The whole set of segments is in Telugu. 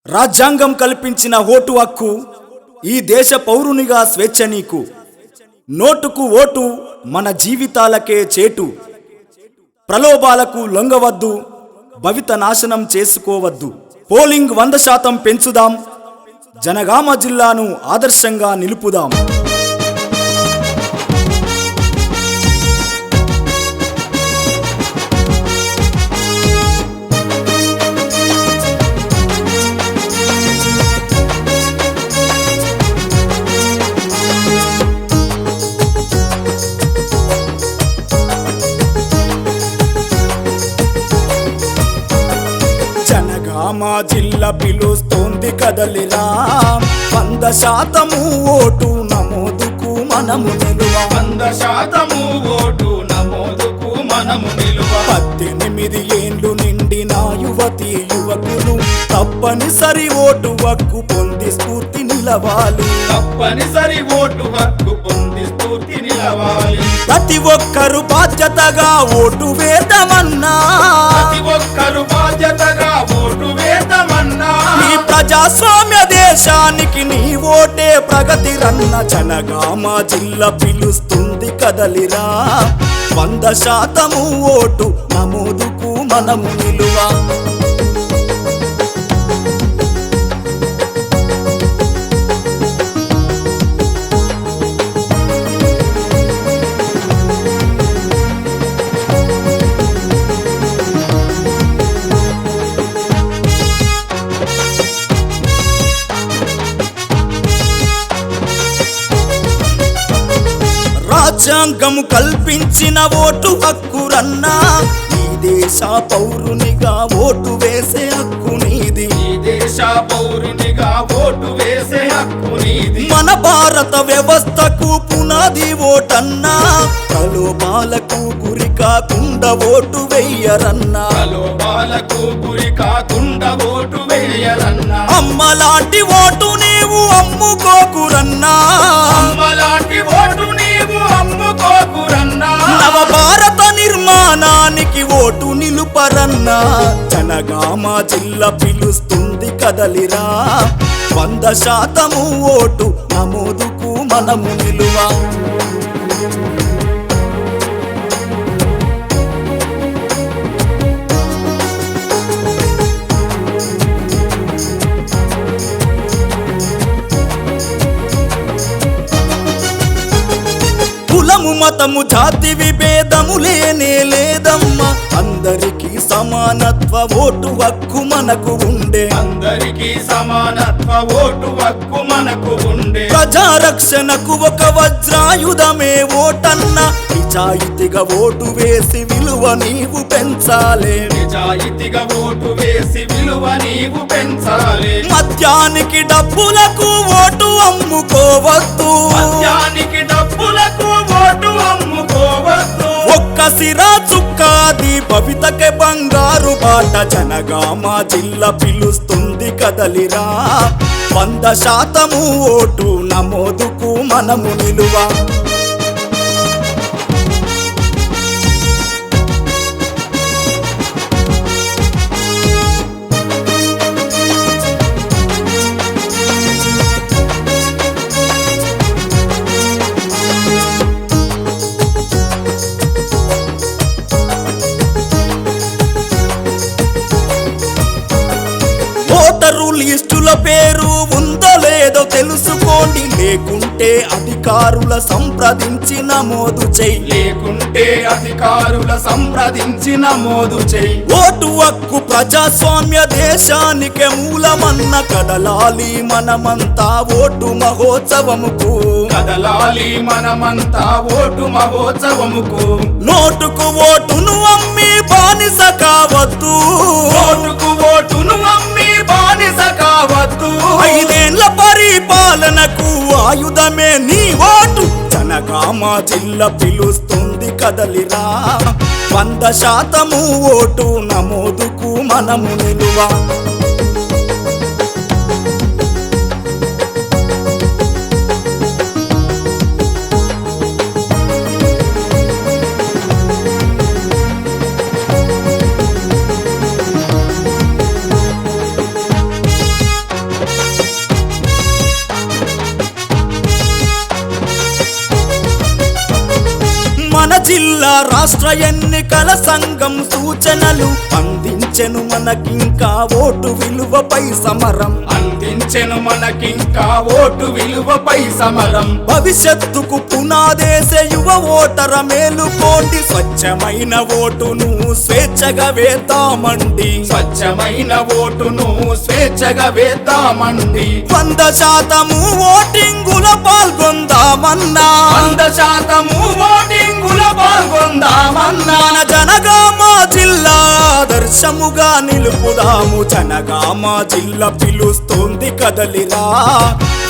రాజ్యాంగం కల్పించిన ఓటు హక్కు ఈ దేశ పౌరునిగా స్వేచ్ఛ నీకు. నోటుకు ఓటు మన జీవితాలకే చేటు. ప్రలోభాలకు లొంగవద్దు, భవిత నాశనం చేసుకోవద్దు. పోలింగ్ 100% పెంచుదాం, జనగామ జిల్లాను ఆదర్శంగా నిలుపుదాం. జనగామ జిల్లా పిలుస్తోంది కదలిరా, 100% ఓటు నమోదుకు మనము నిలువ. 100% ఓటు నమోదుకు మనము నిలువ. 18 ఏండ్లు నిండిన యువతి యువకులు తప్పనిసరి ఓటు హక్కు పొంది స్ఫూర్తి నిలవాలి. తప్పనిసరి ఓటు హక్కు పొంది స్ఫూర్తి నిలవాలి. ప్రతి ఒక్కరు బాధ్యతగా ఓటు వేద్దామన్నా, ప్రతి ఒక్కరు బాధ్యతగా ఓటు వేద్దామన్నా. ఈ ప్రజాస్వామ్య దేశానికి నీ ఓటే ప్రగతి రన్న. జనగామ జిల్లా పిలుస్తుంది కదలిరా, 100% ఓటు నమోదుకు మనము నిలువ. రాజ్యాంగము కల్పించిన ఓటు హక్కురన్నా, ఈ దేశ పౌరునిగా ఓటు వేసే హక్కు నీది. ఈ దేశ పౌరునిగా ఓటు వేసే హక్కు నీది. మన భారత వ్యవస్థకు పునాది ఓటన్నా, ప్రలోభాలకు గురి కాకుండా ఓటు వెయ్యరన్నా. ప్రలోభాలకు గురి కాకుండా ఓటు వేయరన్నా. అమ్మలాంటి ఓటు నీవు అమ్ముకోకురన్నా, అమ్మలాంటి ఓటు నీవు అమ్ముకోకురన్నా. నవ భారత నిర్మాణానికి ఓటు నిలుపరన్నా. జనగామ జిల్లా పిలుస్తుంది కదలిరా, 100% ఓటు నమోదుకు మనము నిలువ. కులము మతము జాతి విభేదము లేనే లేదమ్మా, అందరికీ సమానత్వ ఓటు హక్కు మనకు ఉండే. అందరికీ సమానత్వ ఓటు హక్కు మనకు ఉండే. ప్రజారక్షణకు ఒక వజ్రాయుధమే ఓటన్న, నిజాయితీగా ఓటు వేసి విలువ నీవు పెంచాలే. నిజాయితీగా ఓటు వేసి విలువ నీవు పెంచాలి. మద్యానికి డబ్బులకు ఓటు అమ్ముకోవద్దు, మద్యానికి డబ్బులకు ఓటు అమ్ముకోవద్దు. ఒక్క సిరా చుక్కాది భవితకే బంగారు బాట. జనగామ జిల్లా పిలుస్తుంది కదలిరా, 100% ఓటు నమోదుకు మనము నిలువ. ఓటరు లిస్టుల పేరు ఉందో లేదో తెలుసుకోండి, లేకుంటే అధికారుల సంప్రదించి నమోదు చెయ్యి. లేకుంటే అధికారుల సంప్రదించి నమోదు చెయ్యి. ఓటు హక్కు ప్రజాస్వామ్య దేశానికే మూలమన్న, కదలాలి మనమంతా ఓటు మహోత్సవముకు. కదలాలి మనమంతా ఓటు మహోత్సవముకు. నోటుకు ఓటును అమ్మి బానిస కావద్దు, ఓటుకు ఓటును అమ్మి బానిస కావద్దు. 5 ఏళ్ల పరిపాలనకు ఆయుధమే నీ ఓటు. జనగామ జిల్లా పిలుస్తుంది కదలిరా, 100% ఓటు నమోదుకు మనము నిలువ. మన జిల్లా రాష్ట్ర ఎన్నికల సంఘం సూచనలు అందించెను మనకింకా ఓటు విలువపై సమరం అందించెను మనకింకా ఓటు విలువపై సమరం భవిష్యత్తుకు పునాదేసే యువ ఓటర మేలుకోండి స్వచ్ఛమైన ఓటును స్వేచ్ఛగా వేద్దామండి స్వచ్ఛమైన ఓటును స్వేచ్ఛగా వేద్దామండి 100% ఓటింగుల పాల్గొందామన్నా 100% ఓటింగుల పాల్గొందామన్నా మన జనగామ జిల్లా ఆదర్శముగా నిలుపుదాము జనగామ జిల్లా పిలుస్తోంది కదలిరా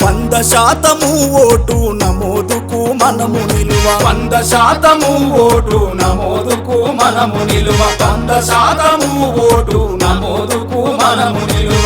100% ఓటు నమోదుకు మనము నిలువ 100% ఓటు నమోదుకు మనము నిలువ 100% ఓటు నమోదుకు మనము నిలువ